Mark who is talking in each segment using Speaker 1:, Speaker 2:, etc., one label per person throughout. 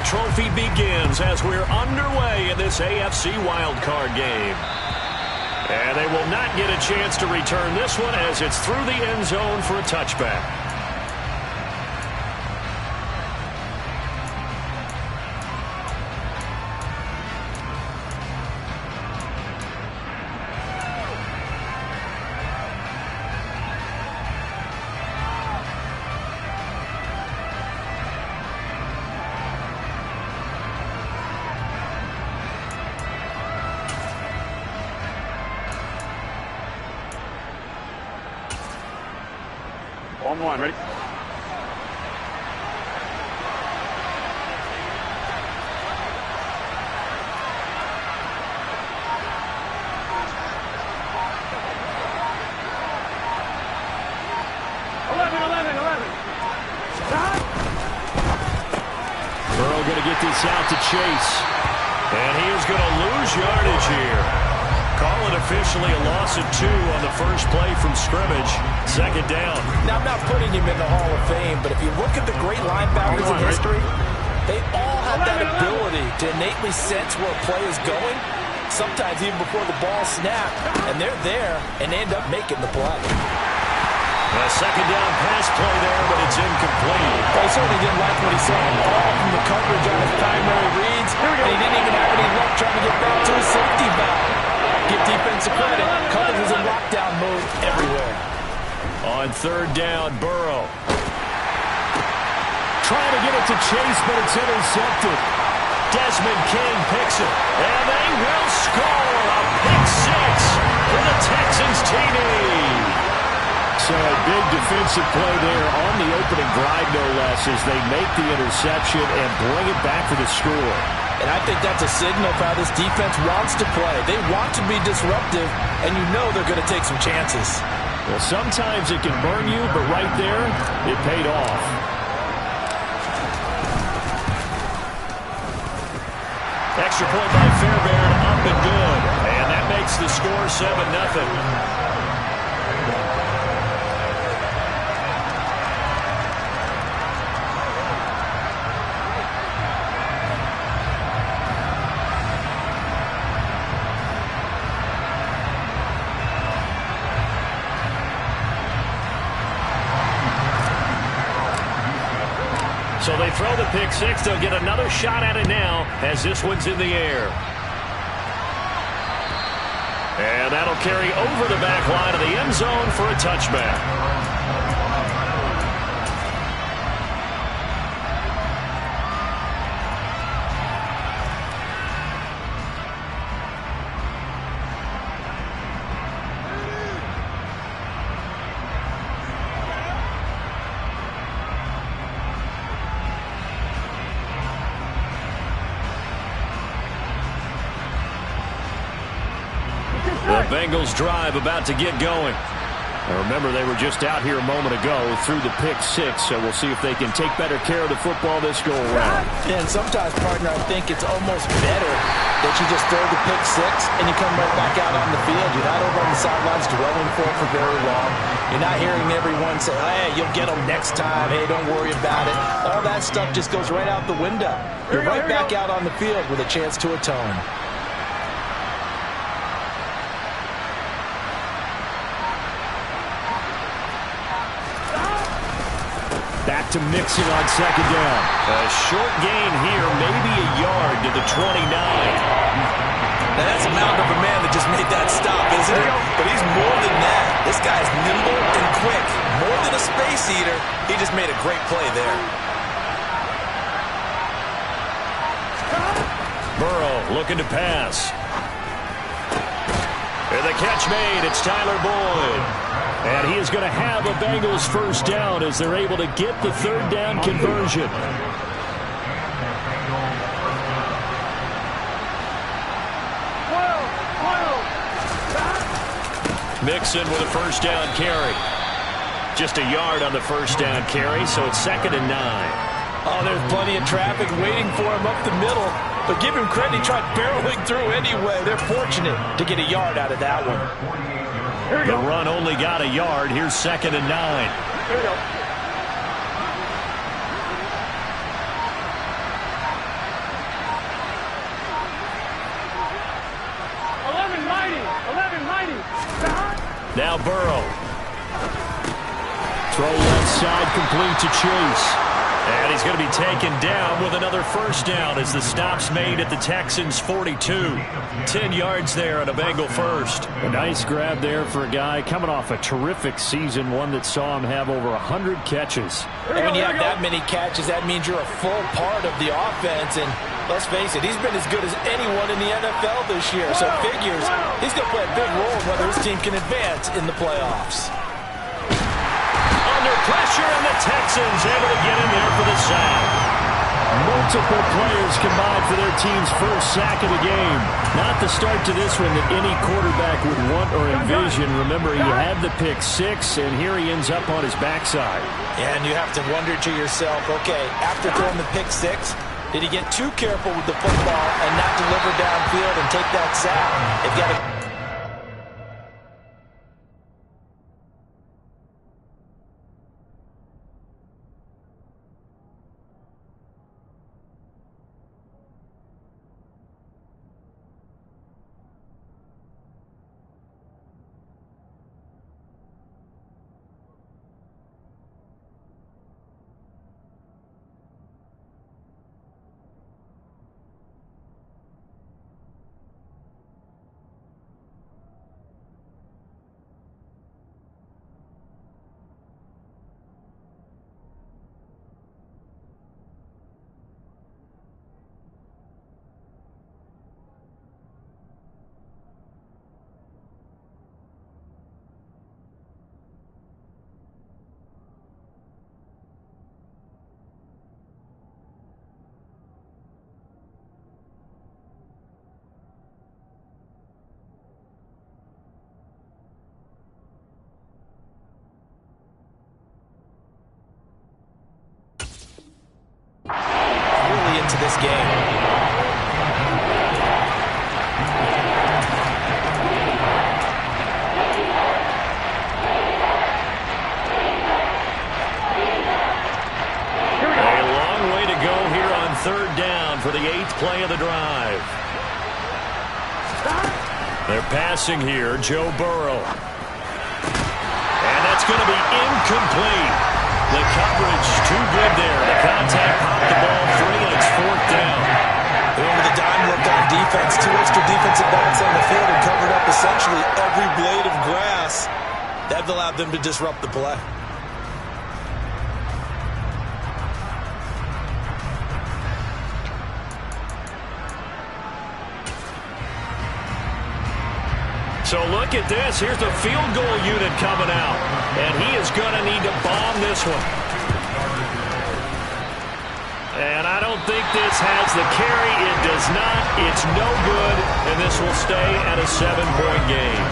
Speaker 1: trophy begins as we're underway in this AFC wildcard game. And they will not get a chance to return this one as it's through the end zone for a touchback.
Speaker 2: On one, ready? 11, 11, 11.
Speaker 1: Burrow going to get this out to Chase. And he is going to lose yardage here. Call it officially a loss of 2 on the first play from scrimmage. Second down.
Speaker 3: Now, I'm not putting him in the Hall of Fame, but if you look at the great linebackers in history, they all have that ability to innately sense where a play is going, sometimes even before the ball snapped, and they're there and end up making the play.
Speaker 1: A second down pass play there, but it's incomplete.
Speaker 3: Well, he certainly didn't like what he saw all from the coverage on his primary reads, and he didn't even have any luck trying to get back to his safety valve. Give defensive credit. Coverage was in lockdown mode everywhere.
Speaker 1: On third down, Burrow. Trying to get it to Chase, but it's intercepted. Desmond King picks it, and they will score a pick 6 for the Texans TD. So a big defensive play there on the opening drive, no less, as they make the interception and bring it back for the score.
Speaker 3: And I think that's a signal for how this defense wants to play. They want to be disruptive, and you know they're going to take some chances.
Speaker 1: Well, sometimes it can burn you, but right there, it paid off. Extra point by Fairbairn, up and good. And that makes the score 7-0. So they throw the pick 6. They'll get another shot at it now as this one's in the air. And that'll carry over the back line of the end zone for a touchback. The Bengals drive about to get going. Now remember, they were just out here a moment ago through the pick 6, so we'll see if they can take better care of the football this go-around.
Speaker 3: And sometimes, partner, I think it's almost better that you just throw the pick 6 and you come right back out on the field. You're not over on the sidelines dwelling for it for very long. You're not hearing everyone say, hey, you'll get them next time. Hey, don't worry about it. All that stuff just goes right out the window. You're right back out on the field with a chance to atone.
Speaker 1: Back to Mixon on second down. A short gain here, maybe a yard to the 29.
Speaker 3: Now that's a mountain of a man that just made that stop, isn't it? But he's more than that. This guy's nimble and quick. More than a space eater, he just made a great play there.
Speaker 1: Burrow looking to pass. And the catch made. It's Tyler Boyd. And he is going to have a Bengals first down as they're able to get the third down conversion. Mixon with a first down carry. Just a yard on the first down carry, so it's 2nd and 9.
Speaker 3: Oh, there's plenty of traffic waiting for him up the middle. But give him credit, he tried barreling through anyway. They're fortunate to get a yard out of that one.
Speaker 1: The run only got a yard. Here's 2nd and 9.
Speaker 2: Here we go.
Speaker 1: Now Burrow. Throw left side complete to Chase. And he's going to be taken down with another first down as the stop's made at the Texans' 42. 10 yards there on a Bengal first.
Speaker 4: A nice grab there for a guy coming off a terrific season, one that saw him have over 100 catches.
Speaker 3: And when you have that many catches, that means you're a full part of the offense. And let's face it, he's been as good as anyone in the NFL this year. So figures he's going to play a big role in whether his team can advance in the playoffs.
Speaker 1: Under pressure, and the Texans able to get in there for the sack.
Speaker 4: Multiple players combined for their team's first sack of the game. Not the start to this one that any quarterback would want or envision. Remember, he had the pick six, and here he ends up on his backside.
Speaker 3: And you have to wonder to yourself, okay, after throwing the pick six, did he get too careful with the football and not deliver downfield and take that sack? If you got to really into this game.
Speaker 1: A long way to go here on third down for the 8th play of the drive. They're passing here, Joe Burrow. And that's going to be incomplete. The coverage too good there. The contact popped the ball free, and it's 4th down.
Speaker 3: Remember the dime looked on defense. 2 extra defensive backs on the field and covered up essentially every blade of grass. That allowed them to disrupt the play.
Speaker 1: So look at this. Here's the field goal unit coming out. And he is going to need to bomb this one. And I don't think this has the carry. It does not. It's no good. And this will stay at a 7-point game.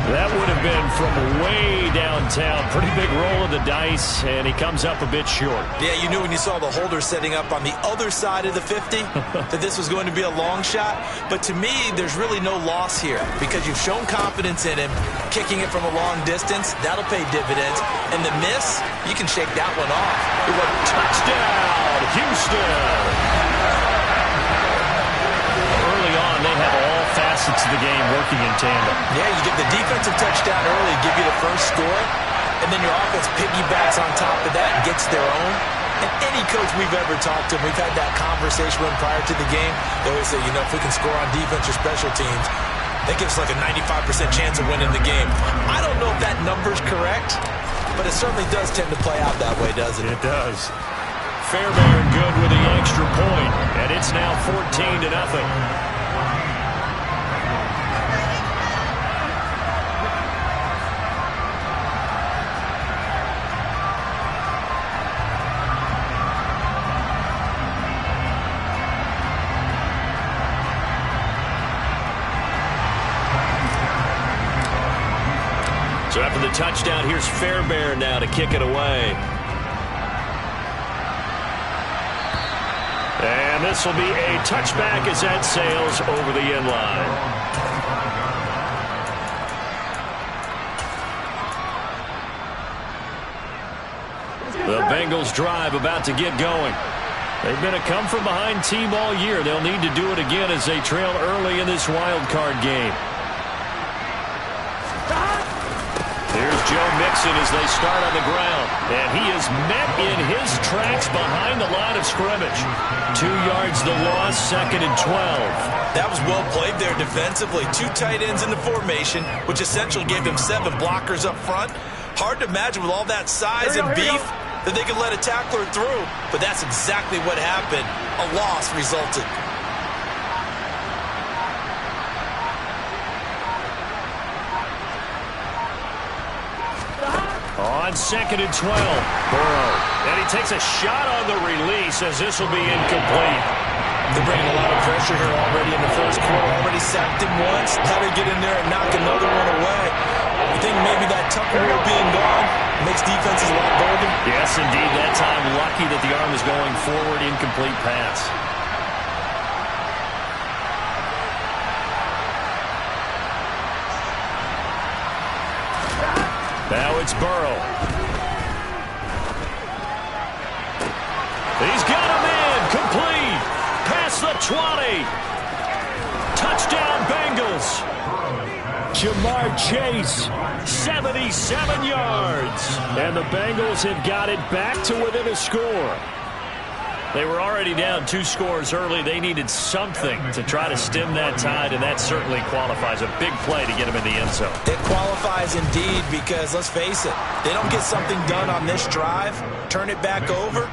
Speaker 1: That would have been from way downtown. Pretty big roll of the dice, and he comes up a bit short.
Speaker 3: Yeah, you knew when you saw the holder setting up on the other side of the 50 that this was going to be a long shot. But to me, there's really no loss here because you've shown confidence in him. Kicking it from a long distance, that'll pay dividends. And the miss, you can shake that one off.
Speaker 1: It was touchdown, Houston. Early on, they have all facets of the game working in tandem.
Speaker 3: Yeah, you get the defensive touchdown early, give you the first score, and then your offense piggybacks on top of that and gets their own. And any coach we've ever talked to, we've had that conversation with prior to the game. They always say, you know, if we can score on defense or special teams, that gives us like a 95% chance of winning the game. I don't know if that number's correct, but it certainly does tend to play out that way, doesn't it?
Speaker 1: It does. Fairbairn good with the extra point, and it's now 14-0. So after the touchdown, here's Fairbairn now to kick it away. And this will be a touchback as that sails over the end line. The Bengals drive about to get going. They've been a come-from-behind team all year. They'll need to do it again as they trail early in this wild card game. Here's Joe Mixon as they start on the ground. And he is met in his tracks behind the line of scrimmage. 2 yards the loss, 2nd and 12.
Speaker 3: That was well played there defensively. 2 tight ends in the formation, which essentially gave them 7 blockers up front. Hard to imagine with all that size and beef that they could let a tackler through. But that's exactly what happened. A loss resulted.
Speaker 1: On 2nd and 12, Burrow. And he takes a shot on the release as this will be incomplete.
Speaker 3: They're bringing a lot of pressure here already in the first quarter. Already sacked him once. How to get in there and knock another one away. I think maybe that Tucker rule being gone makes defenses a lot bolder.
Speaker 1: Yes, indeed. That time, lucky that the arm is going forward. Incomplete pass. Now it's Burrow. He's got him in. Complete. Past the 20. Touchdown, Bengals.
Speaker 4: Jamar Chase,
Speaker 1: 77 yards.
Speaker 4: and the Bengals have got it back to within a score.
Speaker 1: They were already down 2 scores early. They needed something to try to stem that tide, and that certainly qualifies. A big play to get them in the end zone.
Speaker 3: It qualifies indeed because, let's face it, they don't get something done on this drive, turn it back over,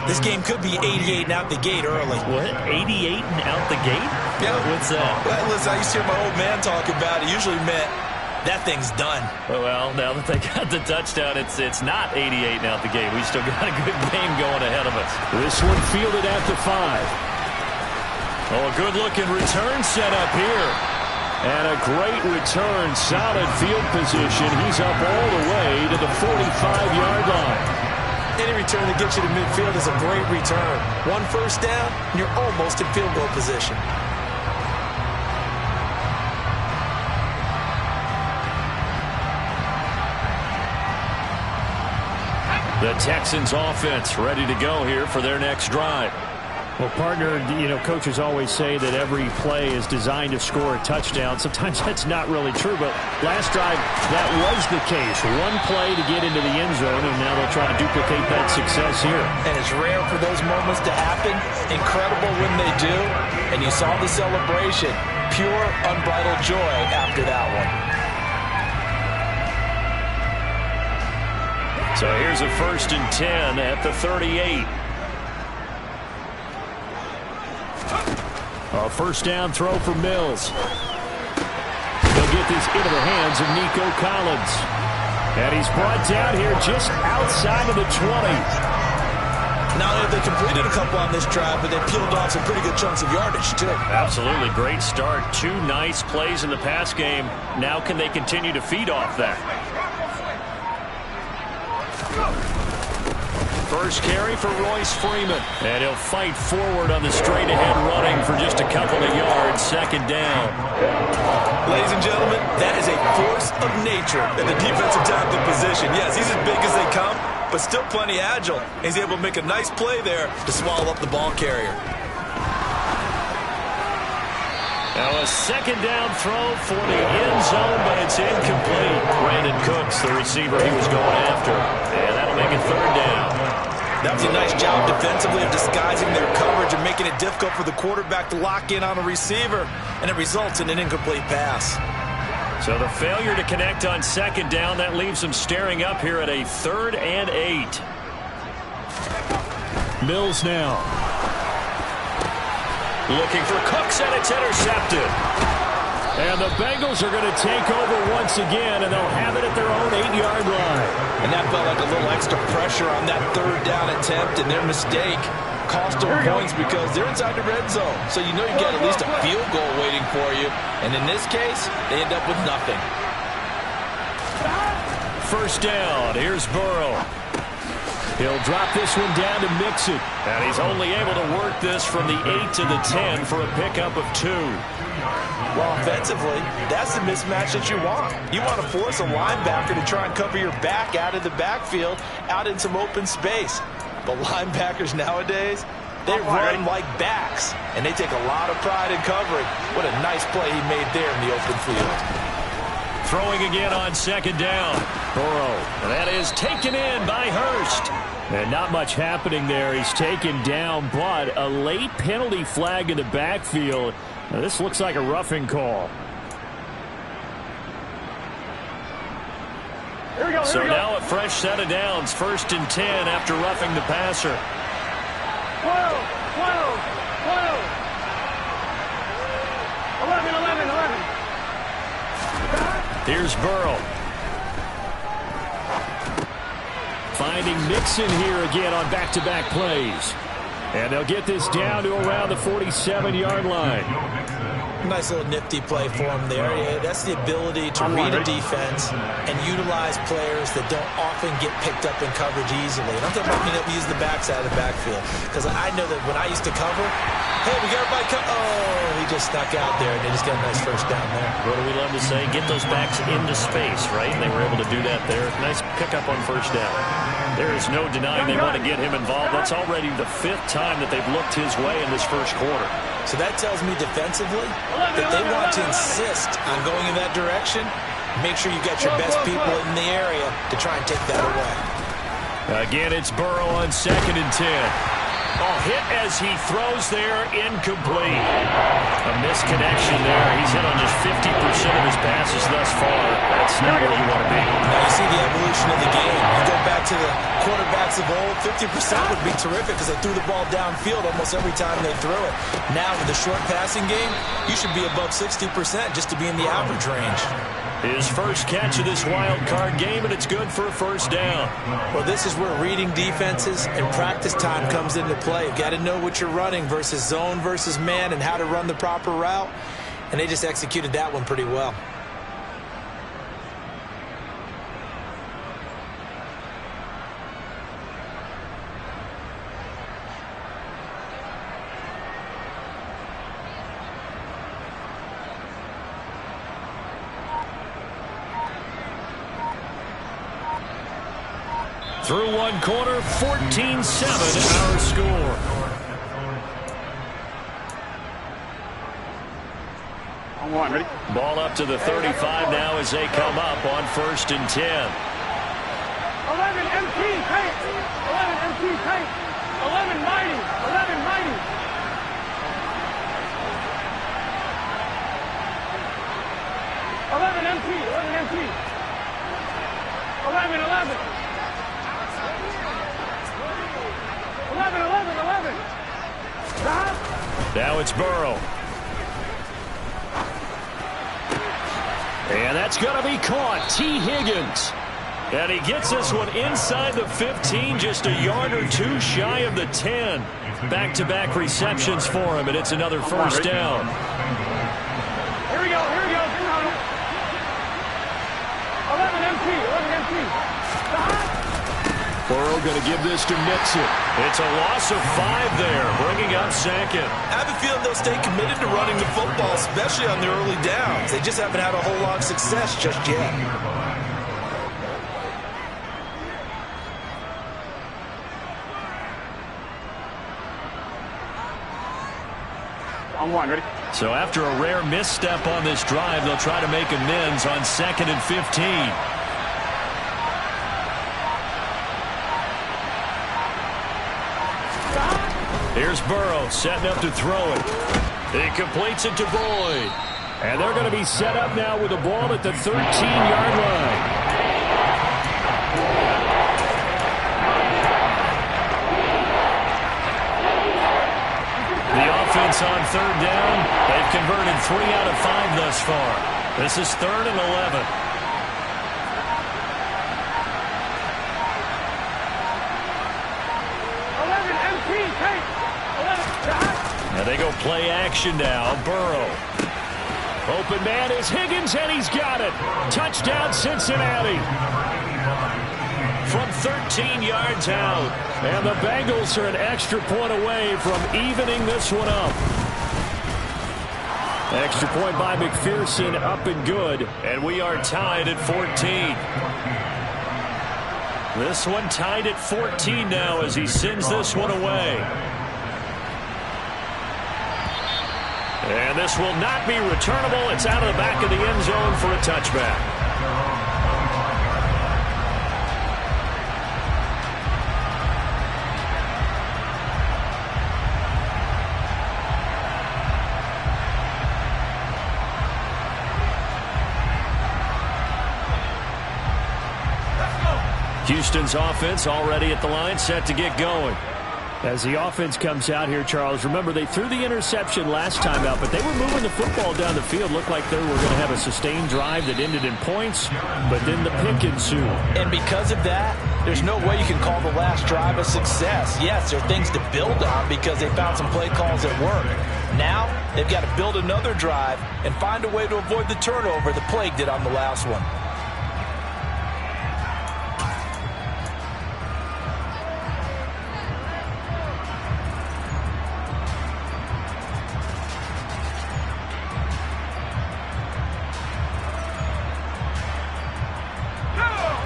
Speaker 3: this game could be 88 and out the gate early.
Speaker 1: What? 88 and out the gate?
Speaker 3: Yeah.
Speaker 1: What's that?
Speaker 3: Well, listen, I used to hear my old man talk about it. Usually meant that thing's done.
Speaker 1: Well, now that they got the touchdown, it's not 88 and out the gate. We still got a good game going ahead of us.
Speaker 4: This one fielded at the 5.
Speaker 1: Oh, a good-looking return set up here.
Speaker 4: And a great return, solid field position. He's up all the way to the 45-yard line.
Speaker 3: Any return that gets you to midfield is a great return. 1 first down, and you're almost in field goal position.
Speaker 1: The Texans offense ready to go here for their next drive.
Speaker 4: Well, partner, coaches always say that every play is designed to score a touchdown. Sometimes that's not really true, but last drive, that was the case. 1 play to get into the end zone, and now they'll try to duplicate that success here.
Speaker 3: And it's rare for those moments to happen. Incredible when they do. And you saw the celebration. Pure, unbridled joy after that one.
Speaker 1: So here's a 1st and 10 at the 38.
Speaker 4: A first down throw for Mills. They'll get this into the hands of Nico Collins. And he's brought down here just outside of the 20.
Speaker 3: Not only have they completed a couple on this drive, but they peeled off some pretty good chunks of yardage, too.
Speaker 1: Absolutely. Great start. 2 nice plays in the pass game. Now can they continue to feed off that? First carry for Royce Freeman. And he'll fight forward on the straight-ahead running for just a couple of yards. 2nd down.
Speaker 3: Ladies and gentlemen, that is a force of nature in the defensive tackle position. Yes, he's as big as they come, but still plenty agile. He's able to make a nice play there to swallow up the ball carrier.
Speaker 1: Now a 2nd down throw for the end zone, but it's incomplete. Brandon Cooks, the receiver he was going after. And that'll make it 3rd down.
Speaker 3: That was a nice job defensively of disguising their coverage and making it difficult for the quarterback to lock in on a receiver, and it results in an incomplete pass.
Speaker 1: So the failure to connect on 2nd down, that leaves them staring up here at a 3rd and 8.
Speaker 4: Mills now.
Speaker 1: Looking for Cooks, and it's intercepted.
Speaker 4: And the Bengals are going to take over once again, and they'll have it at their own 8-yard line.
Speaker 3: And that felt like a little extra pressure on that 3rd down attempt, and their mistake cost them points because they're inside the red zone. So you know you got at least a field goal waiting for you. And in this case, they end up with nothing.
Speaker 1: First down. Here's Burrow.
Speaker 4: He'll drop this one down to Mixon.
Speaker 1: And he's only able to work this from the 8 to the 10 for a pickup of 2.
Speaker 3: Well, offensively, that's the mismatch that you want. You want to force a linebacker to try and cover your back out of the backfield, out in some open space. But linebackers nowadays, they run like backs, and they take a lot of pride in covering. What a nice play he made there in the open field.
Speaker 1: Throwing again on second down. Burrow. And that is taken in by Hurst.
Speaker 4: And not much happening there. He's taken down, but a late penalty flag in the backfield. Now, this looks like a roughing call.
Speaker 1: So now a fresh set of downs. 1st and 10 after roughing the passer.
Speaker 2: 12, 11, 11.
Speaker 1: Here's Burrow.
Speaker 4: Finding Mixon here again on back-to-back plays. And they'll get this down to around the 47-yard line.
Speaker 3: Nice little nifty play for him there. Yeah, that's the ability to read a defense and utilize players that don't often get picked up in coverage easily. And I'm talking about being able to use the backside of the backfield. Because I know that when I used to cover, hey, we got everybody he just snuck out there, and they just got a nice first down there.
Speaker 1: What do we love to say? Get those backs into space, right? And they were able to do that there. Nice pickup on first down. There is no denying they want to get him involved. That's already the 5th time that they've looked his way in this first quarter.
Speaker 3: So that tells me defensively that they want to insist on going in that direction. Make sure you got your best people in the area to try and take that away.
Speaker 1: Again, it's Burrow on 2nd and 10. Hit as he throws there, incomplete. A misconnection there. He's hit on just 50% of his passes thus far. That's not where you want to be.
Speaker 3: Now you see the evolution of the game. You go back to the quarterbacks of old, 50% would be terrific because they threw the ball downfield almost every time they threw it. Now with the short passing game, you should be above 60% just to be in the average range.
Speaker 1: His first catch of this wild card game, and it's good for a first down.
Speaker 3: Well, this is where reading defenses and practice time comes into play. You've got to know what you're running versus zone versus man and how to run the proper route. And they just executed that one pretty well.
Speaker 1: Through one quarter, 14-7 our score.
Speaker 2: On one, ready?
Speaker 1: Ball up to the 35 now as they come up on 1st and 10.
Speaker 2: 11 MT tight. 11 MT tight. 11 mighty. 11 mighty. 11 MT. 11 MT. 11 11. 11 11 11. Stop.
Speaker 1: Now it's Burrow. And that's going to be caught. T. Higgins. And he gets this one inside the 15, just a yard or two shy of the 10. Back-to-back receptions for him, and it's another first down.
Speaker 2: Here we go, here we go. 11 MT, 11 MT. Stop.
Speaker 1: Burrow going to give this to Mixon. It's a loss of 5 there, bringing up second.
Speaker 3: I have a feeling they'll stay committed to running the football, especially on the early downs. They just haven't had a whole lot of success just yet.
Speaker 2: On one, ready?
Speaker 1: So after a rare misstep on this drive, they'll try to make amends on 2nd and 15. Here's Burrow setting up to throw it. He completes it to Boyd.
Speaker 4: And they're going to be set up now with the ball at the 13-yard line.
Speaker 1: The offense on 3rd down. They've converted 3 out of 5 thus far. This is 3rd and 11. And they go play action now. Burrow.
Speaker 4: Open man is Higgins, and he's got it. Touchdown, Cincinnati.
Speaker 1: From 13 yards out.
Speaker 4: And the Bengals are an extra point away from evening this one up. Extra point by McPherson, up and good.
Speaker 1: And we are tied at 14. This one tied at 14 now as he sends this one away. And this will not be returnable. It's out of the back of the end zone for a touchback.
Speaker 4: Houston's offense already at the line, set to get going. As the offense comes out here, Charles, remember they threw the interception last time out, but they were moving the football down the field. Looked like they were going to have a sustained drive that ended in points, but then the pick ensued.
Speaker 3: And because of that, there's no way you can call the last drive a success. Yes, there are things to build on because they found some play calls that work. Now, they've got to build another drive and find a way to avoid the turnover the Plague did on the last one.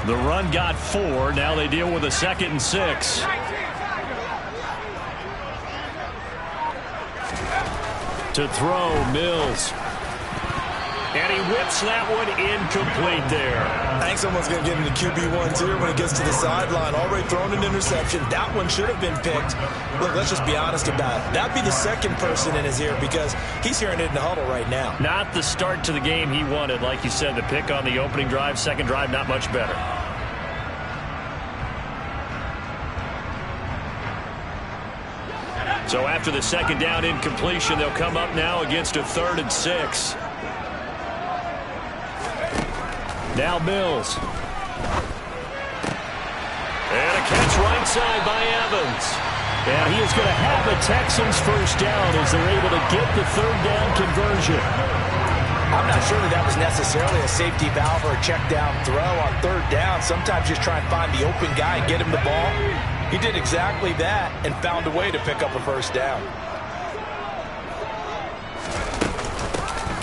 Speaker 4: The run got 4. Now they deal with a 2nd and 6. To throw, Mills. And he whips that one incomplete there.
Speaker 5: Hank's almost going to get into QB1 here when it gets to the sideline. Already thrown an interception. That one should have been picked. Look, let's just be honest about it. That'd be the second person in his ear because he's hearing it in the huddle right now.
Speaker 4: Not the start to the game he wanted. Like you said, the pick on the opening drive, second drive, not much better. So after the second down incompletion, they'll come up now against a 3rd and 6. Now Mills. And a catch right side by Evans. And he is going to have the Texans first down as they're able to get the 3rd down conversion.
Speaker 3: I'm not sure that was necessarily a safety valve or a check down throw on 3rd down. Sometimes just try and find the open guy and get him the ball. He did exactly that and found a way to pick up a first down.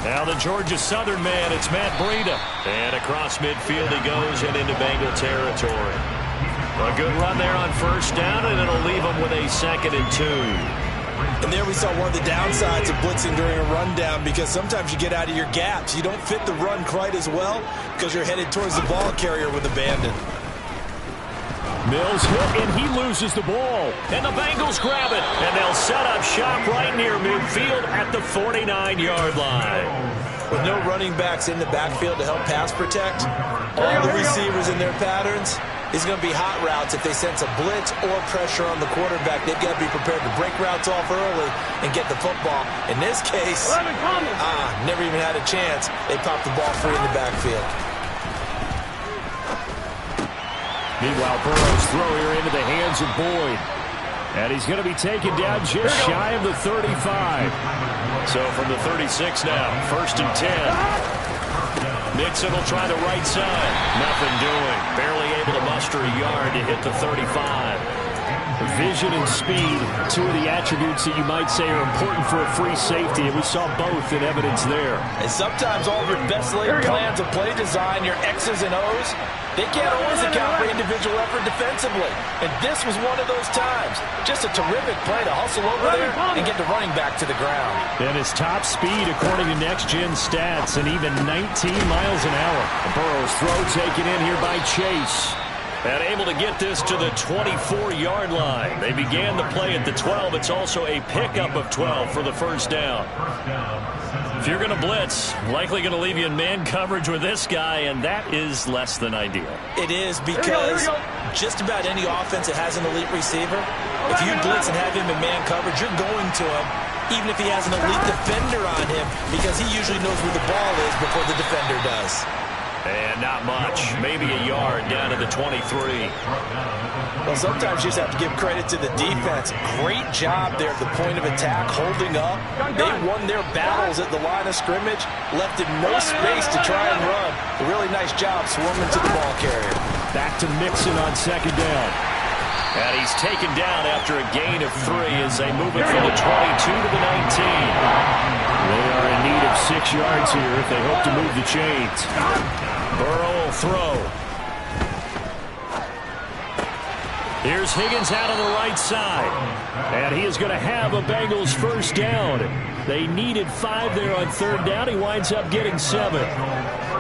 Speaker 4: Now the Georgia Southern man, it's Matt Breida. And across midfield he goes and into Bengal territory. A good run there on first down, and it'll leave him with a 2nd and 2.
Speaker 5: And there we saw one of the downsides of blitzing during a rundown because sometimes you get out of your gaps. You don't fit the run quite as well because you're headed towards the ball carrier with abandon.
Speaker 4: Mills hit, and he loses the ball. And the Bengals grab it, and they'll set up shop right near midfield at the 49-yard line.
Speaker 5: With no running backs in the backfield to help pass protect, all the receivers in their patterns is going to be hot routes. If they sense a blitz or pressure on the quarterback, they've got to be prepared to break routes off early and get the football. In this case, never even had a chance. They popped the ball free in the backfield.
Speaker 4: Meanwhile, Burrow's throw here into the hands of Boyd. And he's going to be taken down just shy of the 35. So from the 36 now, 1st and 10. Mixon will try the right side. Nothing doing. Barely able to muster a yard to hit the 35. Vision and speed, 2 of the attributes that you might say are important for a free safety, and we saw both in evidence there.
Speaker 3: And sometimes all of your best laid plans of play design, your X's and O's, they can't always account for individual effort defensively. And this was one of those times. Just a terrific play to hustle over there and get the running back to the ground.
Speaker 4: And his top speed, according to next-gen stats, and even 19 miles an hour. Burrow's throw taken in here by Chase. And able to get this to the 24-yard line. They began the play at the 12. It's also a pickup of 12 for the first down. If you're going to blitz, likely going to leave you in man coverage with this guy, and that is less than ideal.
Speaker 5: It is because just about any offense that has an elite receiver, if you blitz and have him in man coverage, you're going to him, even if he has an elite defender on him, because he usually knows where the ball is before the defender does.
Speaker 4: And not much. Maybe a yard down to the 23.
Speaker 5: Well, sometimes you just have to give credit to the defense. Great job there at the point of attack, holding up. They won their battles at the line of scrimmage, left him no space to try and run. A really nice job swarming to the ball carrier.
Speaker 4: Back to Mixon on second down. And he's taken down after a gain of 3 as they move it from the 22 to the 19. They are in need of 6 yards here if they hope to move the chains. Burrow will throw. Here's Higgins out on the right side. And he is going to have a Bengals first down. They needed 5 there on 3rd down. He winds up getting 7.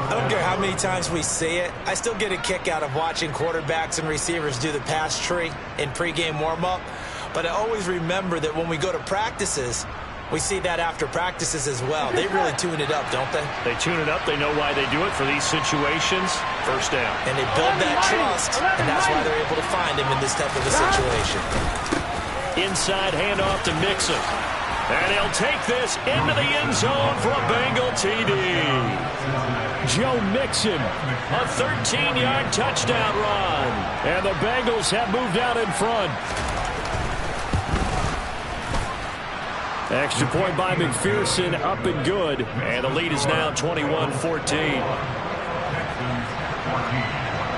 Speaker 5: I don't care how many times we see it. I still get a kick out of watching quarterbacks and receivers do the pass tree in pregame warm-up. But I always remember that when we go to practices, we see that after practices as well. They really tune it up, don't they?
Speaker 4: They tune it up. They know why they do it for these situations. First down.
Speaker 5: And they build that trust, and that's why they're able to find him in this type of a situation.
Speaker 4: Inside handoff to Mixon. And he'll take this into the end zone for a Bengal TD. Joe Mixon, a 13-yard touchdown run. And the Bengals have moved out in front. Extra point by McPherson, up and good. And the lead is now 21-14.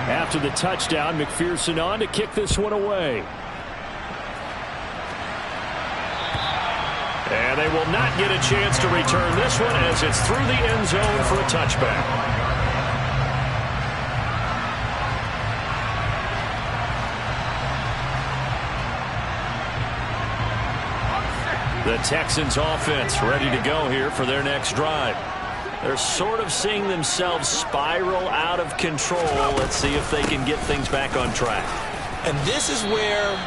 Speaker 4: After the touchdown, McPherson on to kick this one away. And they will not get a chance to return this one as it's through the end zone for a touchback. The Texans offense ready to go here for their next drive. They're sort of seeing themselves spiral out of control. Let's see if they can get things back on track.
Speaker 5: And this is where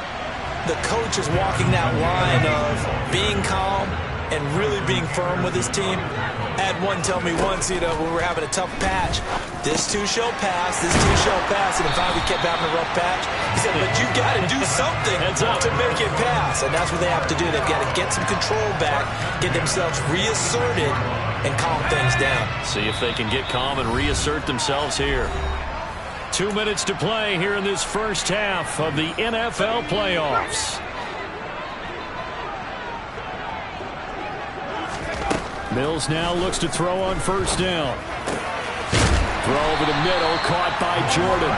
Speaker 5: the coach is walking that line of being calm and really being firm with his team. I had one tell me once, when we were having a tough patch, this too shall pass, this too shall pass, and finally we kept having a rough patch. He said, but you got to do something to make it pass, and that's what they have to do. They've got to get some control back, get themselves reasserted, and calm things down.
Speaker 4: See if they can get calm and reassert themselves here. 2 minutes to play here in this first half of the NFL playoffs. Mills now looks to throw on first down. Throw over the middle, caught by Jordan.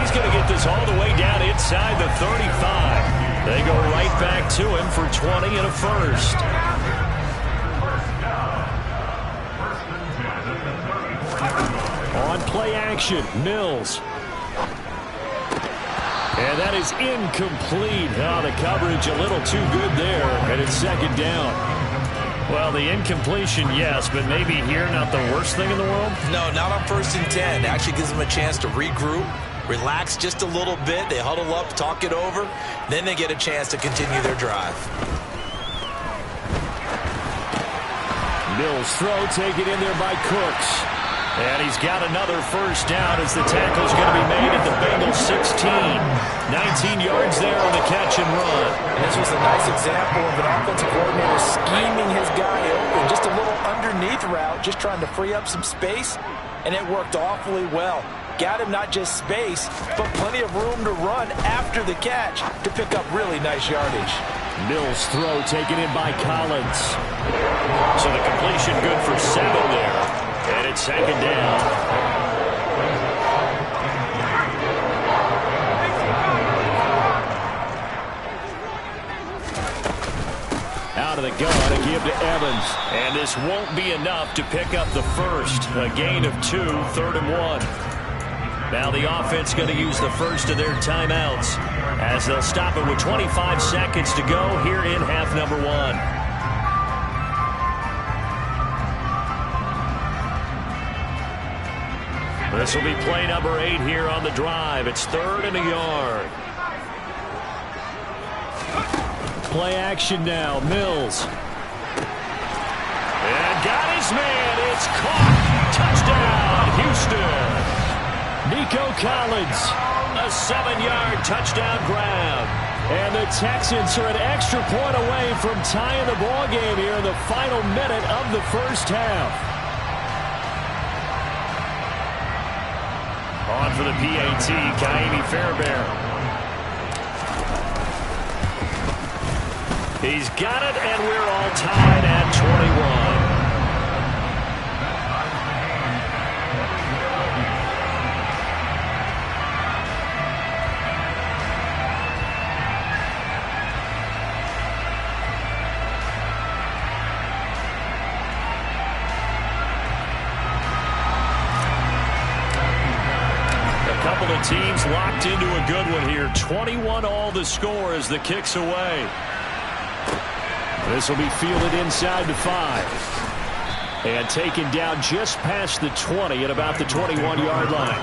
Speaker 4: He's going to get this all the way down inside the 35. They go right back to him for 20 and a first. On play action, Mills. And that is incomplete. Oh, the coverage a little too good there, and it's second down. Well, the incompletion, yes, but maybe here not the worst thing in the world?
Speaker 5: No, not on 1st and 10. It actually gives them a chance to regroup, relax just a little bit. They huddle up, talk it over. Then they get a chance to continue their drive.
Speaker 4: Mills throw taken in there by Cooks. And he's got another first down as the tackle's going to be made at the Bengals 16. 19 yards there on the catch and run.
Speaker 5: And this was a nice example of an offensive coordinator scheming his guy open. Just a little underneath route, just trying to free up some space, and it worked awfully well. Got him not just space, but plenty of room to run after the catch to pick up really nice yardage.
Speaker 4: Mills throw taken in by Collins. So the completion good for 7 there. And it's second down. Out of the gun to give to Evans. And this won't be enough to pick up the first. A gain of 2, 3rd and 1. Now the offense going to use the first of their timeouts as they'll stop it with 25 seconds to go here in half number 1. This will be play number 8 here on the drive. It's 3rd and a yard. Play action now. Mills. And got his man. It's caught. Touchdown, Houston. Nico Collins. A 7-yard touchdown grab. And the Texans are an extra point away from tying the ball game here in the final minute of the first half. On for the PAT, Kaimi Fairbairn. He's got it, and we're all tied at 21. Couple of teams locked into a good one here. 21 all the score as the kick's away. This will be fielded inside the 5. And taken down just past the 20 at about the 21-yard line.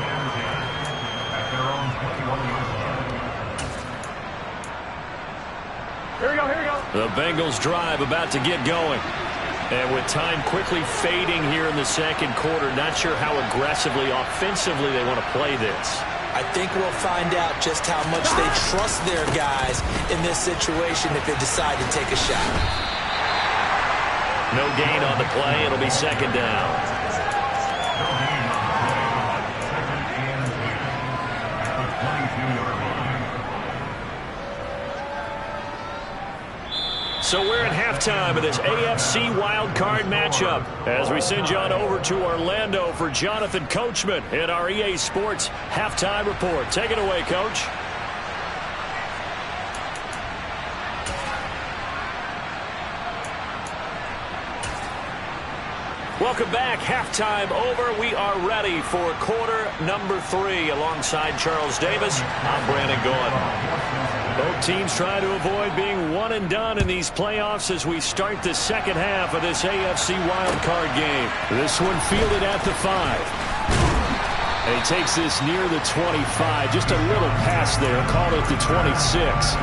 Speaker 2: Here we go, here we go.
Speaker 4: The Bengals drive about to get going. And with time quickly fading here in the second quarter, not sure how aggressively, offensively they want to play this.
Speaker 5: I think we'll find out just how much they trust their guys in this situation if they decide to take a shot.
Speaker 4: No gain on the play. It'll be second down. So we're at halftime of this AFC wildcard matchup as we send you on over to Orlando for Jonathan Coachman in our EA Sports halftime report. Take it away, Coach. Welcome back. Halftime over. We are ready for quarter number 3 alongside Charles Davis. I'm Brandon Gaughan. Both teams try to avoid being one and done in these playoffs as we start the second half of this AFC wildcard game. This one fielded at the 5. And he takes this near the 25. Just a little pass there. Call it the 26.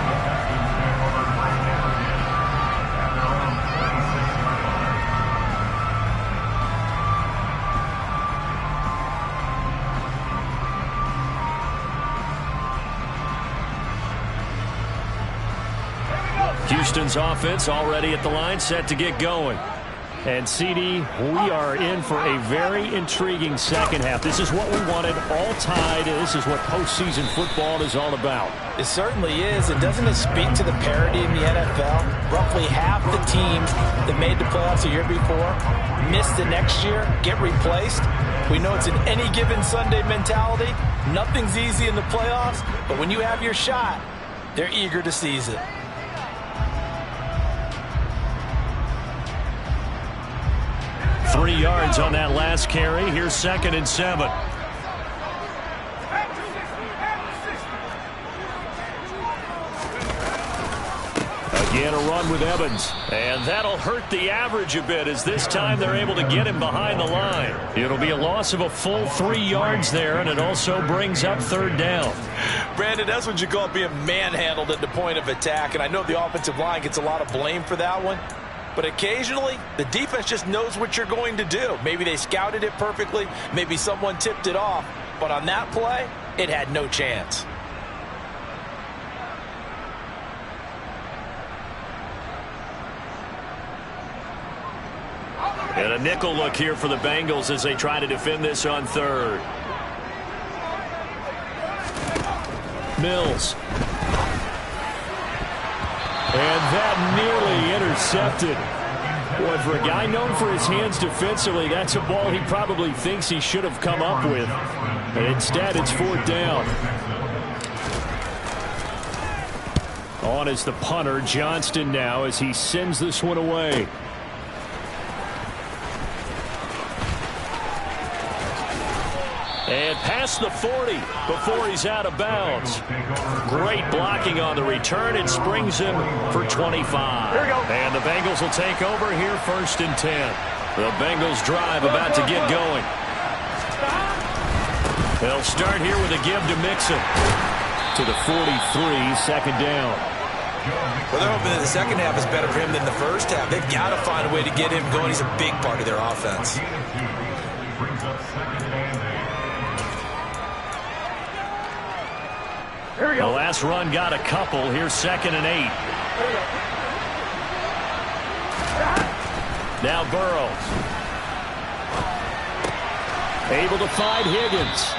Speaker 4: Houston's offense already at the line, set to get going. And, CD, we are in for a very intriguing second half. This is what we wanted, all tied. This is what postseason football is all about.
Speaker 5: It certainly is. And doesn't it speak to the parity in the NFL? Roughly half the teams that made the playoffs a year before miss the next year, get replaced. We know it's an any given Sunday mentality. Nothing's easy in the playoffs, but when you have your shot, they're eager to seize it.
Speaker 4: 3 yards on that last carry. Here's 2nd and 7. Again, a run with Evans. And that'll hurt the average a bit as this time they're able to get him behind the line. It'll be a loss of a full 3 yards there, and it also brings up 3rd down.
Speaker 5: Brandon, that's what you call being manhandled at the point of attack. And I know the offensive line gets a lot of blame for that one. But occasionally, the defense just knows what you're going to do. Maybe they scouted it perfectly. Maybe someone tipped it off. But on that play, it had no chance.
Speaker 4: And a nickel look here for the Bengals as they try to defend this on 3rd. Mills. And that nearly intercepted. Boy, for a guy known for his hands defensively, that's a ball he probably thinks he should have come up with. But instead, it's 4th down. On is the punter, Johnston, now as he sends this one away. And past the 40 before he's out of bounds. Great blocking on the return. It springs him for 25.
Speaker 2: Here we go.
Speaker 4: And the Bengals will take over here 1st and 10. The Bengals drive about to get going. They'll start here with a give to Mixon. To the 43, 2nd down.
Speaker 5: Well, they're hoping that the second half is better for him than the first half. They've got to find a way to get him going. He's a big part of their offense.
Speaker 2: Here we go.
Speaker 4: The last run got a couple. Here's 2nd and 8. Now Burrows. Able to find Higgins.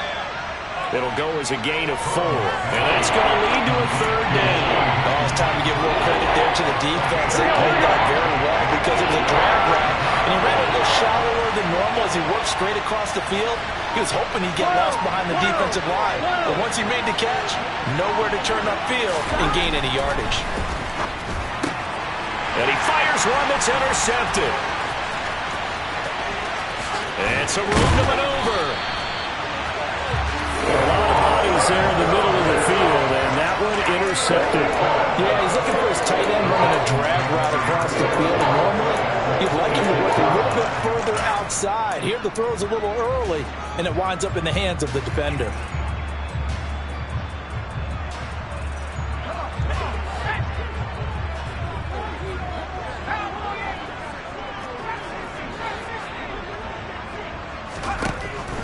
Speaker 4: It'll go as a gain of 4. And that's going to lead to a 3rd down.
Speaker 5: Oh, it's time to give more credit there to the defense. They played that very well because it was a drag route. And he ran a little shallower than normal as he worked straight across the field. He was hoping he'd get lost behind the defensive line. But once he made the catch, nowhere to turn upfield and gain any yardage.
Speaker 4: And he fires one that's intercepted. And it's a room to maneuver. A lot of bodies there in the middle of the field, and that one intercepted.
Speaker 5: Yeah, he's looking for his tight end running a drag route across the field. And normally, You'd like him to work a little bit further outside. Here the throw's a little early, and it winds up in the hands of the defender.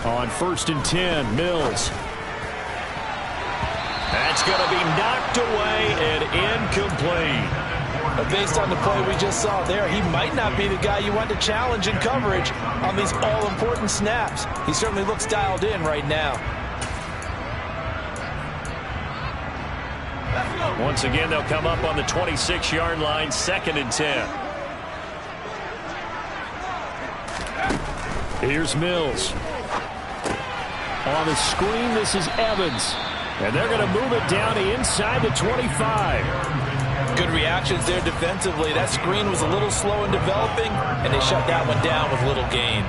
Speaker 4: On 1st and 10, Mills.
Speaker 1: That's going to be knocked away and incomplete.
Speaker 5: But based on the play we just saw there, he might not be the guy you want to challenge in coverage on these all-important snaps. He certainly looks dialed in right now.
Speaker 1: Once again, they'll come up on the 26-yard line, 2nd and 10.
Speaker 4: Here's Mills. On the screen, this is Evans. And they're going to move it down to inside the 25.
Speaker 5: Good reactions there defensively. That screen was a little slow in developing, and they shut that one down with little gain.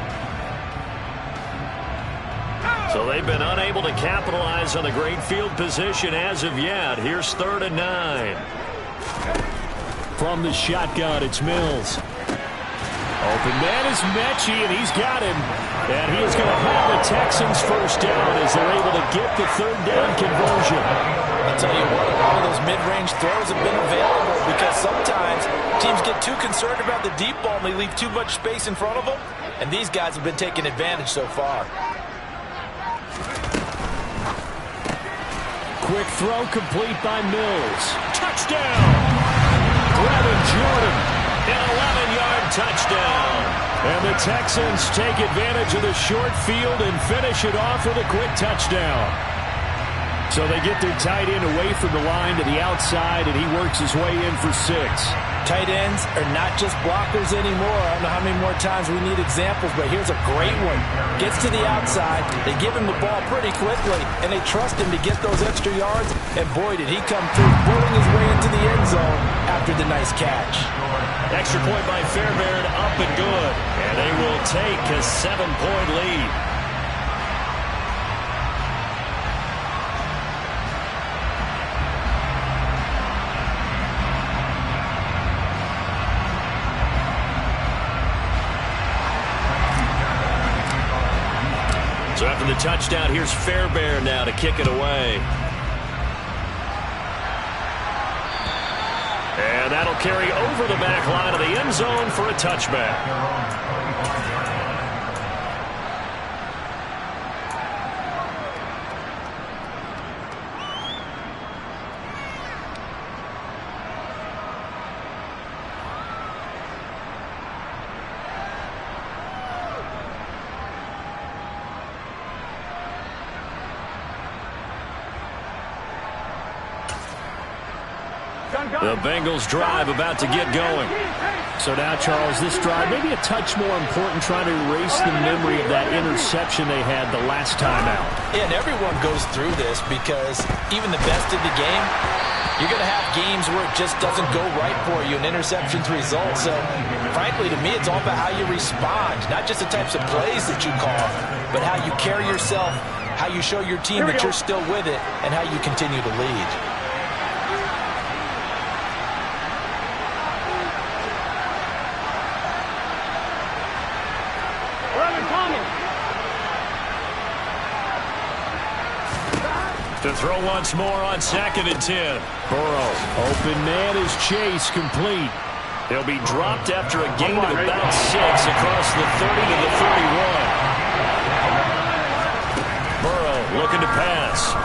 Speaker 1: So they've been unable to capitalize on the great field position as of yet. Here's 3rd and 9.
Speaker 4: From the shotgun, it's Mills. Open man is Mechie, and he's got him. And he is going to have the Texans first down as they're able to get the 3rd down conversion.
Speaker 5: I'll tell you what, a lot of those mid-range throws have been available because sometimes teams get too concerned about the deep ball and they leave too much space in front of them. And these guys have been taking advantage so far.
Speaker 4: Quick throw complete by Mills. Touchdown! Brevin Jordan.
Speaker 1: An 11-yard touchdown.
Speaker 4: And the Texans take advantage of the short field and finish it off with a quick touchdown. So they get their tight end away from the line to the outside, and he works his way in for 6.
Speaker 5: Tight ends are not just blockers anymore. I don't know how many more times we need examples, but here's a great one. Gets to the outside, they give him the ball pretty quickly, and they trust him to get those extra yards, and boy, did he come through, bulling his way into the end zone after the nice catch.
Speaker 1: Extra point by Fairbairn, up and good. And they will take a 7-point lead. So after the touchdown, here's Fairbairn now to kick it away. And that'll carry over the back line of the end zone for a touchback. The Bengals drive about to get going.
Speaker 4: So now, Charles, this drive maybe a touch more important, trying to erase the memory of that interception they had the last time out.
Speaker 5: Yeah, and everyone goes through this because even the best in the game, you're going to have games where it just doesn't go right for you and interceptions result. So, frankly, to me, it's all about how you respond, not just the types of plays that you call, but how you carry yourself, how you show your team that you're still with it, and how you continue to lead.
Speaker 1: To throw once more on 2nd and 10.
Speaker 4: Burrow, open man is Chase, complete.
Speaker 1: He'll be dropped after a gain of about 6 across the 30 to the 31. Burrow looking to pass.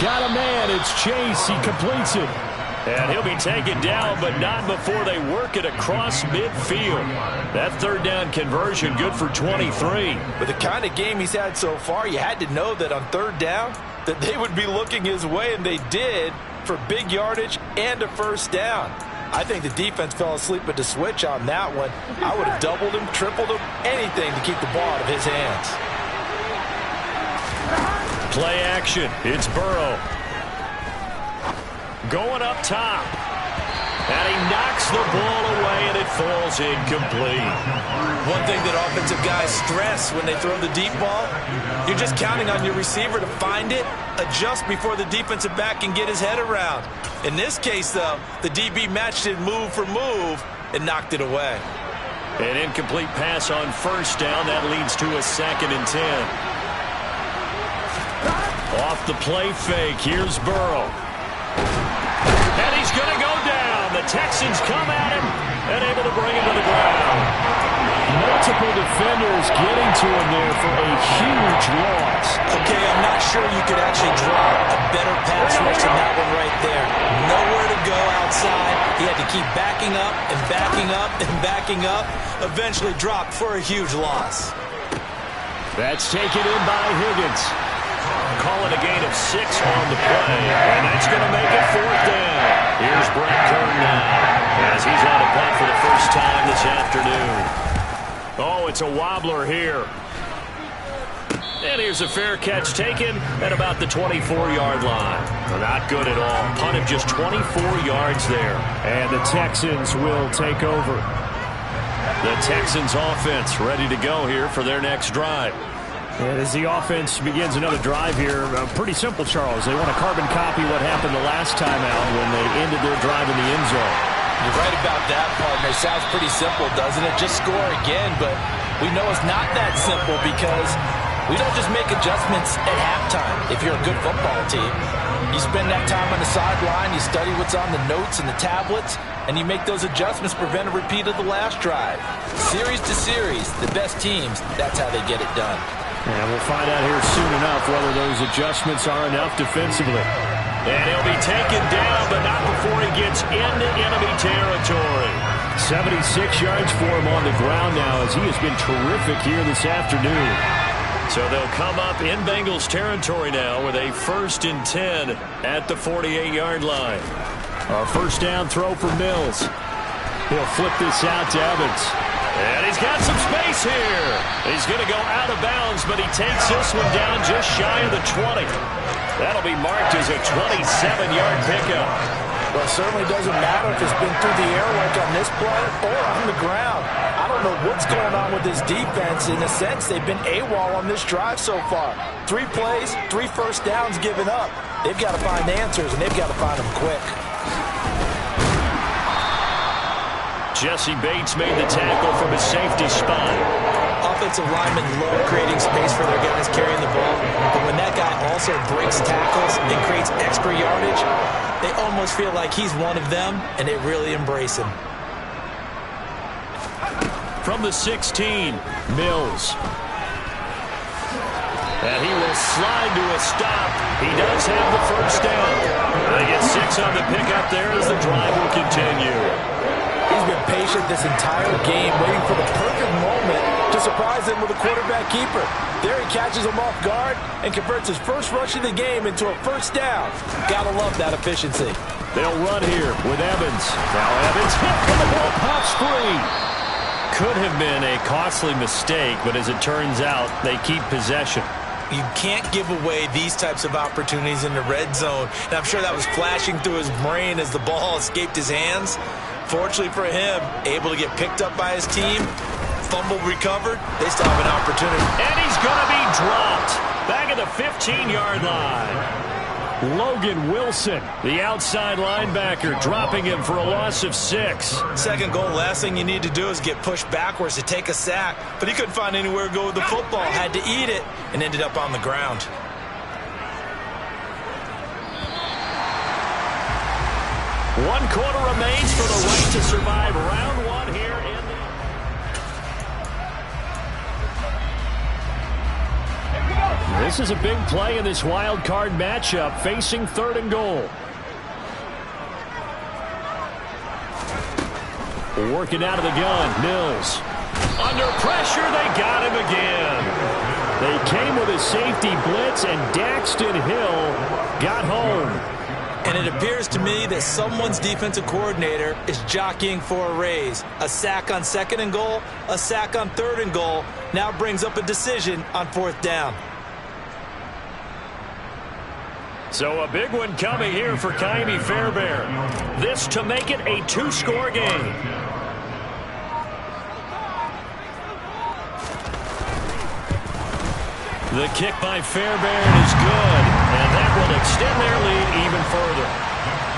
Speaker 4: Got a man, it's Chase, he completes it.
Speaker 1: And he'll be taken down, but not before they work it across midfield. That 3rd down conversion good for 23.
Speaker 5: With the kind of game he's had so far, you had to know that on 3rd down that they would be looking his way, and they did, for big yardage and a 1st down. I think the defense fell asleep at the switch on that one. I would have doubled him, tripled him, anything to keep the ball out of his hands.
Speaker 1: Play action. It's Burrow. Going up top. And he knocks the ball away, and it falls incomplete.
Speaker 5: One thing that offensive guys stress when they throw the deep ball, you're just counting on your receiver to find it, adjust before the defensive back can get his head around. In this case, though, the DB matched it move for move and knocked it away.
Speaker 1: An incomplete pass on first down. That leads to a 2nd and 10. Off the play fake. Here's Burrow. And he's going to go down. The Texans come at him and able to bring him to the ground.
Speaker 4: Multiple defenders getting to him there for a huge loss.
Speaker 5: Okay, I'm not sure you could actually draw a better pass rush than that one right there. Nowhere to go outside. He had to keep backing up and backing up and backing up. Eventually dropped for a huge loss.
Speaker 4: That's taken in by Higgins.
Speaker 1: Call it a gain of 6 on the play, and that's going to make it 4th down. Here's Brett Kern now, as he's on a punt for the first time this afternoon. Oh, it's a wobbler here. And here's a fair catch taken at about the 24-yard line. Not good at all. Punt of just 24 yards there.
Speaker 4: And the Texans will take over.
Speaker 1: The Texans offense ready to go here for their next drive.
Speaker 4: And as the offense begins another drive here, pretty simple, Charles. They want to carbon copy what happened the last time out when they ended their drive in the end zone.
Speaker 5: You're right about that, partner. Sounds pretty simple, doesn't it? Just score again, but we know it's not that simple because we don't just make adjustments at halftime if you're a good football team. You spend that time on the sideline, you study what's on the notes and the tablets, and you make those adjustments to prevent a repeat of the last drive. Series to series, the best teams, that's how they get it done.
Speaker 4: And we'll find out here soon enough whether those adjustments are enough defensively.
Speaker 1: And he'll be taken down, but not before he gets into enemy territory.
Speaker 4: 76 yards for him on the ground now as he has been terrific here this afternoon.
Speaker 1: So they'll come up in Bengals territory now with a 1st and 10 at the 48-yard line.
Speaker 4: A first down throw for Mills. He'll flip this out to Evans.
Speaker 1: And he's got some space here. He's going to go out of bounds, but he takes this one down just shy of the 20. That'll be marked as a 27-yard pickup.
Speaker 5: Well, it certainly doesn't matter if it's been through the air like on this play or on the ground. I don't know what's going on with this defense. In a sense, they've been AWOL on this drive so far. 3 plays, 3 first downs given up. They've got to find answers, and they've got to find them quick.
Speaker 1: Jesse Bates made the tackle from his safety spot.
Speaker 5: Offensive linemen love creating space for their guys carrying the ball, but when that guy also breaks tackles and creates extra yardage, they almost feel like he's one of them, and they really embrace him.
Speaker 1: From the 16,
Speaker 4: Mills.
Speaker 1: And he will slide to a stop. He does have the first down. They get 6 on the pickup there as the drive will continue.
Speaker 5: He's been patient this entire game, waiting for the perfect moment to surprise them with a quarterback keeper. There he catches him off guard and converts his first rush of the game into a first down. Gotta love that efficiency.
Speaker 4: They'll run here with Evans. Now Evans hit and the ball pops free.
Speaker 1: Could have been a costly mistake, but as it turns out, they keep possession.
Speaker 5: You can't give away these types of opportunities in the red zone. And I'm sure that was flashing through his brain as the ball escaped his hands. Fortunately for him, able to get picked up by his team, fumble recovered, they still have an opportunity.
Speaker 1: And he's going to be dropped back at the 15-yard line.
Speaker 4: Logan Wilson, the outside linebacker, dropping him for a loss of 6.
Speaker 5: Second goal, last thing you need to do is get pushed backwards to take a sack. But he couldn't find anywhere to go with the football, had to eat it, and ended up on the ground.
Speaker 1: One quarter remains for the right to survive round 1 here in the...
Speaker 4: This is a big play in this wild card matchup, facing 3rd and goal. Working out of the gun, Mills.
Speaker 1: Under pressure, they got him again.
Speaker 4: They came with a safety blitz, and Daxton Hill got home.
Speaker 5: And it appears to me that someone's defensive coordinator is jockeying for a raise. A sack on 2nd and goal, a sack on 3rd and goal, now brings up a decision on 4th down.
Speaker 4: So a big one coming here for Kaimi Fairbairn. This to make it a two-score game. The kick by Fairbairn is good, and that will extend their lead even further.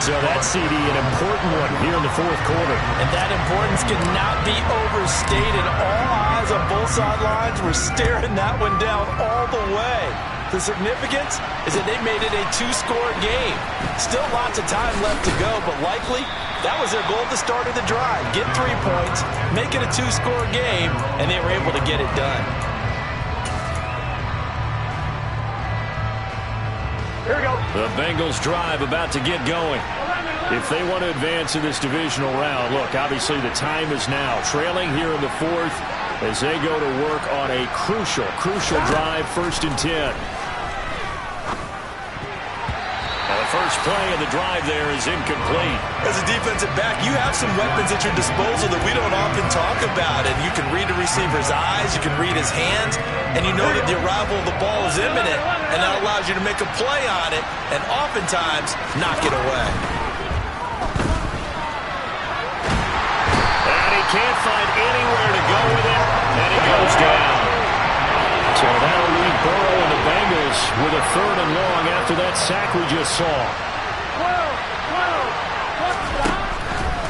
Speaker 4: So that's, CD, an important one here in the fourth quarter.
Speaker 5: And that importance cannot be overstated. All eyes on both sidelines were staring that one down all the way. The significance is that they made it a two-score game. Still lots of time left to go, but likely that was their goal at the start of the drive. Get 3 points, make it a two-score game, and they were able to get it done.
Speaker 2: Here we go.
Speaker 4: The Bengals drive about to get going. If they want to advance in this divisional round, look, obviously the time is now. Trailing here in the fourth as they go to work on a crucial drive, 1st and 10. Now the first play of the drive there is incomplete.
Speaker 5: As a defensive back, you have some weapons at your disposal that we don't often talk about. And you can read a receiver's eyes, you can read his hands, and you know that the arrival of the ball is imminent. And that allows you to make a play on it and oftentimes knock it away.
Speaker 4: And he can't find anywhere to go with it, and he goes down. So that'll leave Burrow and the Bengals with a 3rd and long after that sack we just saw.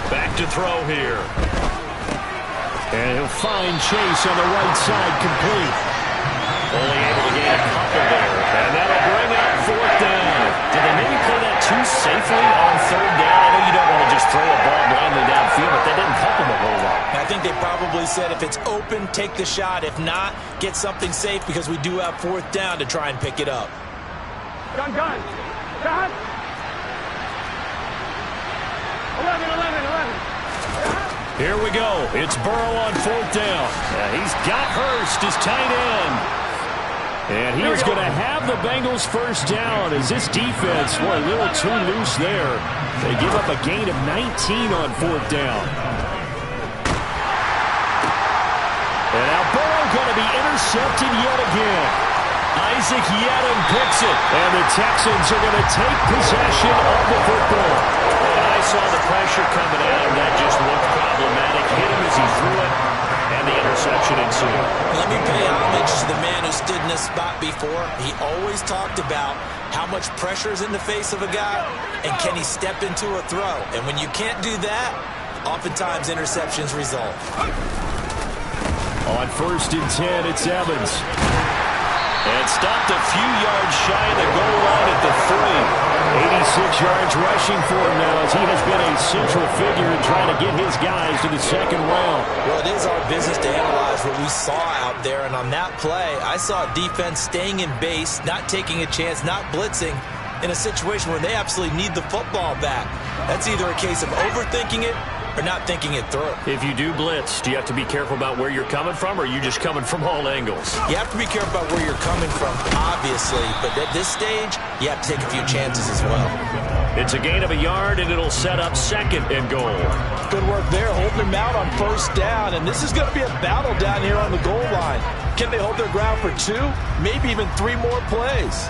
Speaker 4: Back to throw here. And he'll find Chase on the right side complete. Only able to gain a couple there. And that'll bring up 4th down. Did they maybe play that too safely on 3rd down? I know you don't want to just throw a ball blindly downfield, but that didn't help them a whole lot.
Speaker 5: I think they probably said if it's open, take the shot. If not, get something safe because we do have 4th down to try and pick it up.
Speaker 2: Gun. 11.
Speaker 4: Here we go. It's Burrow on 4th down. He's got Hurst, his tight end. And he is going to have the Bengals 1st down as this defense, boy, a little too loose there. They give up a gain of 19 on 4th down. And now Burrow going to be intercepted yet again. Isaac Yedem picks it. And the Texans are going to take possession of the football. And I saw the pressure coming at him. That just looked problematic. Hit him as he threw it. And the interception ensued.
Speaker 5: Let me pay homage to the man who stood in this spot before. He always talked about how much pressure is in the face of a guy and can he step into a throw. And when you can't do that, oftentimes interceptions result.
Speaker 4: On 1st and 10, it's Evans. And stopped a few yards shy of the goal line at the 3. 86 yards rushing for him now as he has been a central figure in trying to get his guys to the 2nd round.
Speaker 5: Well, it is our business to analyze what we saw out there. And on that play, I saw defense staying in base, not taking a chance, not blitzing in a situation where they absolutely need the football back. That's either a case of overthinking it or not thinking it through.
Speaker 4: If you do blitz, do you have to be careful about where you're coming from, or are you just coming from all angles?
Speaker 5: You have to be careful about where you're coming from, obviously, but at this stage, you have to take a few chances as well.
Speaker 4: It's a gain of a yard, and it'll set up 2nd and goal.
Speaker 5: Good work there, holding him out on 1st down, and this is going to be a battle down here on the goal line. Can they hold their ground for 2, maybe even 3 more plays?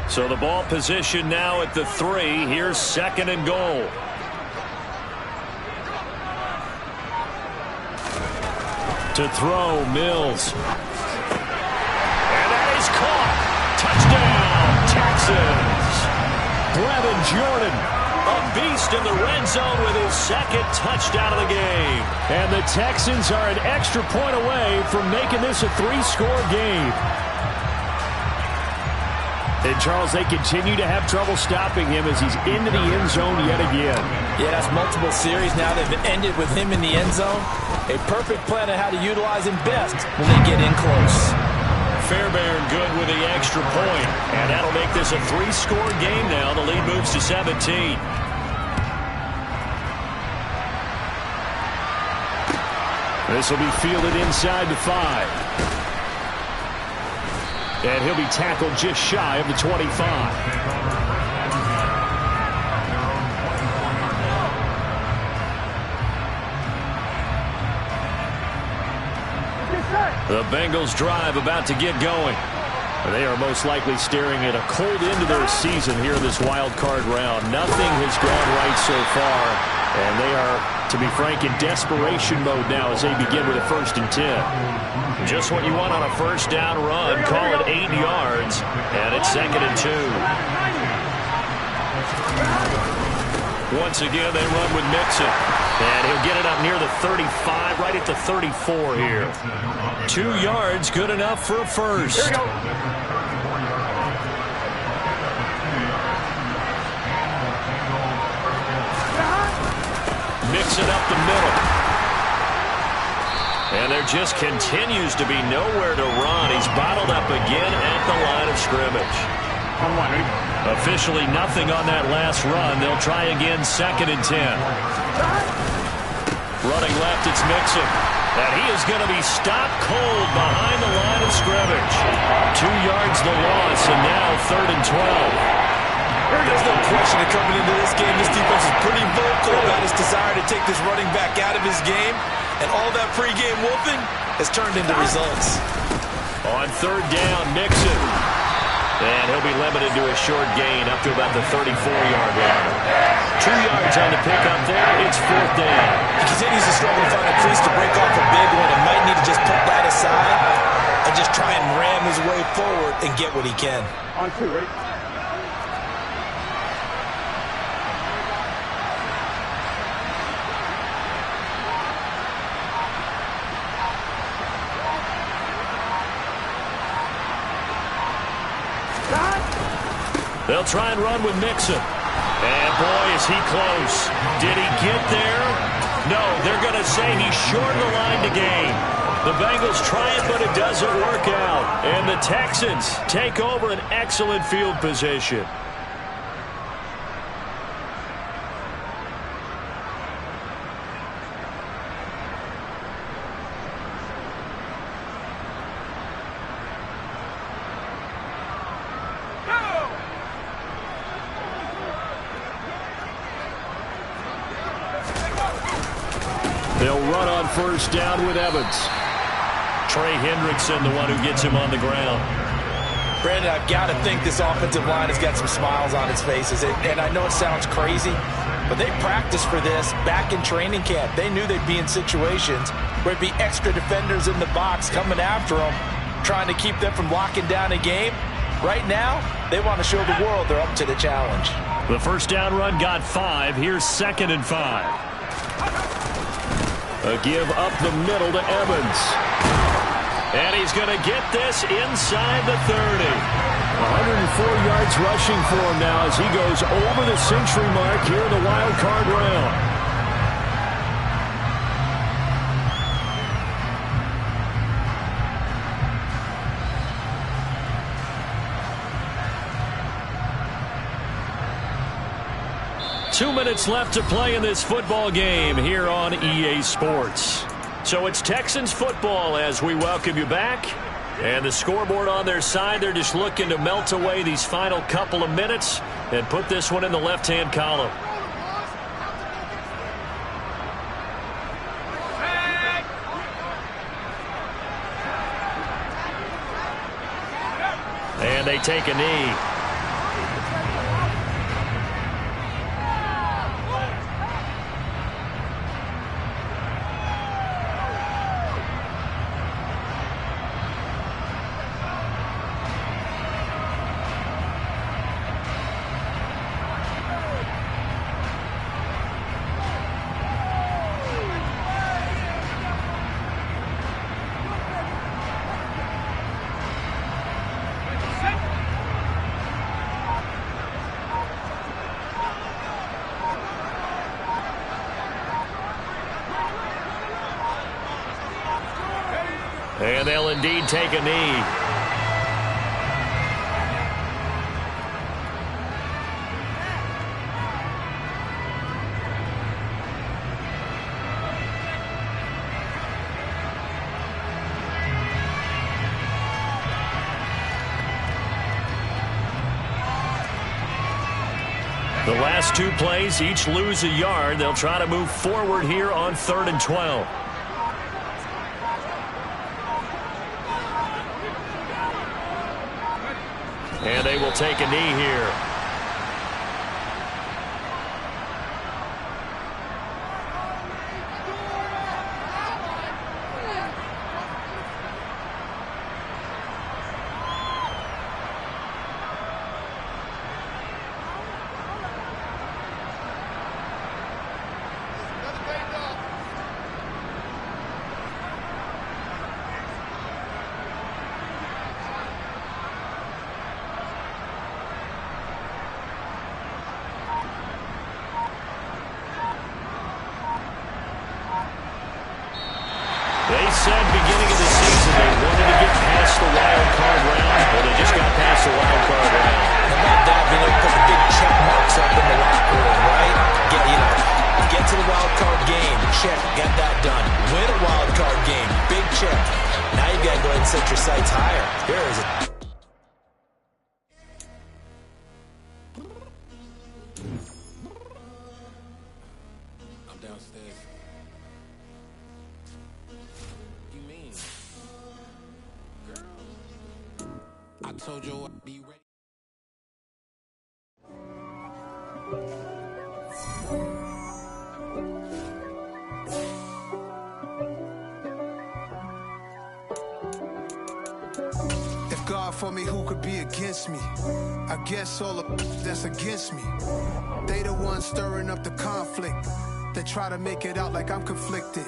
Speaker 4: So the ball position now at the 3. Here's 2nd and goal. To throw, Mills. And that is caught. Touchdown, Texans. Brevin Jordan, a beast in the red zone with his 2nd touchdown of the game. And the Texans are an extra point away from making this a 3-score game. And, Charles, they continue to have trouble stopping him as he's into the end zone yet again.
Speaker 5: Yeah, that's multiple series now that have ended with him in the end zone. A perfect plan on how to utilize him best when they get in close.
Speaker 4: Fairbairn good with the extra point. And that'll make this a 3-score game now. The lead moves to 17. This will be fielded inside the 5. And he'll be tackled just shy of the 25. The Bengals drive about to get going. They are most likely staring at a cold end to their season here in this wild card round. Nothing has gone right so far, and they are, to be frank, in desperation mode now as they begin with a 1st and 10.
Speaker 1: Just what you want on a first down run. Call it 8 yards, and it's 2nd and 2. Once again, they run with Mixon. And he'll get it up near the 35, right at the 34 here. 2 yards, good enough for a first.
Speaker 2: Here we go.
Speaker 1: Mixon up the middle. And there just continues to be nowhere to run. He's bottled up again at the line of scrimmage. Officially nothing on that last run. They'll try again, 2nd and 10. Running left, it's Mixon. And he is going to be stopped cold behind the line of scrimmage. 2 yards the loss, and now 3rd and 12.
Speaker 5: There's no question that coming into this game, this defense is pretty vocal about his desire to take this running back out of his game. And all that pregame whooping has turned into results.
Speaker 1: On 3rd down, Mixon. And he'll be limited to a short gain up to about the 34-yard line. 2 yards on the pickup there. It's 4th down.
Speaker 5: He continues to struggle to find a crease to break off a big one and might need to just put that aside and just try and ram his way forward and get what he can.
Speaker 2: On 2, ready?
Speaker 1: They'll try and run with Mixon. And boy, is he close. Did he get there? No, they're going to say he's short of the line to gain. The Bengals try it, but it doesn't work out. And the Texans take over an excellent field position.
Speaker 4: They'll run on 1st down with Evans.
Speaker 1: Trey Hendrickson, the one who gets him on the ground.
Speaker 5: Brandon, I've got to think this offensive line has got some smiles on its faces. And I know it sounds crazy, but they practiced for this back in training camp. They knew they'd be in situations where it'd be extra defenders in the box coming after them, trying to keep them from locking down a game. Right now, they want to show the world they're up to the challenge.
Speaker 4: The 1st down run got 5. Here's 2nd and 5. A give up the middle to Evans.
Speaker 1: And he's going to get this inside the 30.
Speaker 4: 104 yards rushing for him now as he goes over the century mark here in the wild card round.
Speaker 1: Two minutes left to play in this football game here on EA Sports. So it's Texans football as we welcome you back. And the scoreboard on their side, they're just looking to melt away these final couple of minutes and put this one in the left-hand column. And they take a knee. And they'll indeed take a knee. The last 2 plays, each lose a yard. They'll try to move forward here on 3rd and 12. And they will take a knee here. They said beginning of the season they wanted to get past the wild card round. Well, they just got past the wild card round.
Speaker 5: How about that? Being able to put the big check marks up in the locker room, right? Get to the wild card game. Check. Got that done. Win a wild card game. Big check. Now you got to go ahead and set your sights higher. Here is it.
Speaker 6: I'm downstairs. You mean? Girl, I told you I'd be ready.
Speaker 7: If God for me, who could be against me? I guess all the that's against me. They the ones stirring up the conflict. They try to make it out like I'm conflicted.